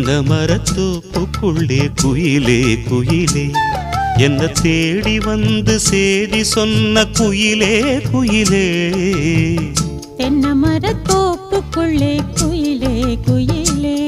தென்னை மரத்தோப்புக்குள்ளே குயிலே குயிலே என்ன தேடி வந்து சேதி சொன்ன குயிலே குயிலே தென்னை மரத்தோப்புக்குள்ளே குயிலே குயிலே